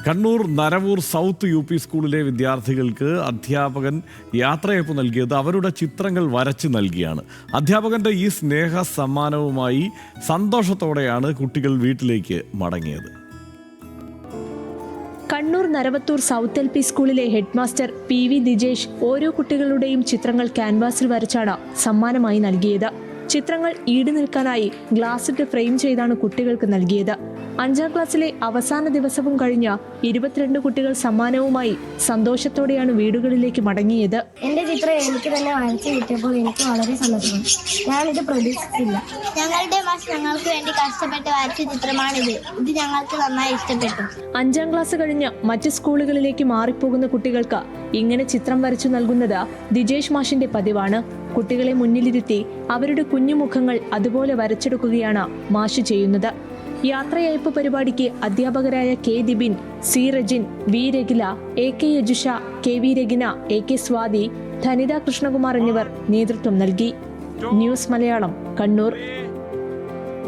Kannur Naravoor south UP സ്കൂളിലെ വിദ്യാർത്ഥികൾക്ക് അധ്യാപകൻ യാത്രയയപ്പ് നൽകിയത് അവരുടെ ചിത്രങ്ങൾ വരച്ച് നൽകിയാണ്. അധ്യാപകന്റെ ഈ സ്നേഹ സമ്മാനവുമായി സന്തോഷത്തോടെയാണ് കുട്ടികൾ വീട്ടിലേക്ക് മടങ്ങിയത്. കണ്ണൂർ നരവത്തൂർ സൗത്ത് LP സ്കൂളിലെ ഹെഡ്മാസ്റ്റർ PV ദിജേഷ് ഓരോ കുട്ടികളുടെയും ചിത്രങ്ങൾ ക്യാൻവാസിൽ വരച്ചാണ് സമ്മാനമായി നൽകിയത്. ചിത്രങ്ങൾ ഈട് നിൽക്കാനായി ഗ്ലാസിട്ട് ഫ്രെയിം ചെയ്താണ് കുട്ടികൾക്ക് നൽകിയത്. 5ാം ക്ലാസ്സിലെ അവസാന ദിവസവും കഴിഞ്ഞ 22 കുട്ടികൾ സമ്മാനവുമായി സന്തോഷത്തോടെയാണ് വീടുകളിലേക്ക് മടങ്ങിയത്. എന്റെ ചിത്രം എനിക്ക് തന്നെ വാങ്ങിച്ചു കിട്ടിയപ്പോൾ എനിക്ക് വളരെ സന്തോഷമാണ്. ഞാനിത് പ്രതീക്ഷിച്ചില്ല. ഞങ്ങളുടെ മാഷ് ഞങ്ങൾക്ക് വേണ്ടി കഷ്ടപ്പെട്ട് വരച്ച ചിത്രമാണിത്. ഇത് ഞങ്ങൾക്ക് നന്നായി ഇഷ്ടപ്പെട്ടു. 5ാം ക്ലാസ് കഴിഞ്ഞ് മറ്റ് സ്കൂളുകളിലേക്ക് മാറിപ്പോകുന്ന കുട്ടികൾക്ക് ഇങ്ങനെ ചിത്രം വരച്ചു നൽകുന്നത് ദിജേഷ് മാഷിന്റെ പതിവാണ്. കുട്ടികളെ മുന്നിലിരുത്തി അവരുടെ കുഞ്ഞുമുഖങ്ങൾ അതുപോലെ വരച്ചെടുക്കുകയാണ് മാഷ് ചെയ്യുന്നത്. യാത്രയയപ്പ് പരിപാടിക്ക് അധ്യാപകരായ K Dibin, C Rajin, V Ragila, AK Yajusha, KV Ragina, AK Swathi, Dhanitha Krishnakumar എന്നിവർ നേതൃത്വം നൽകി. ന്യൂസ് മലയാളം, കണ്ണൂർ.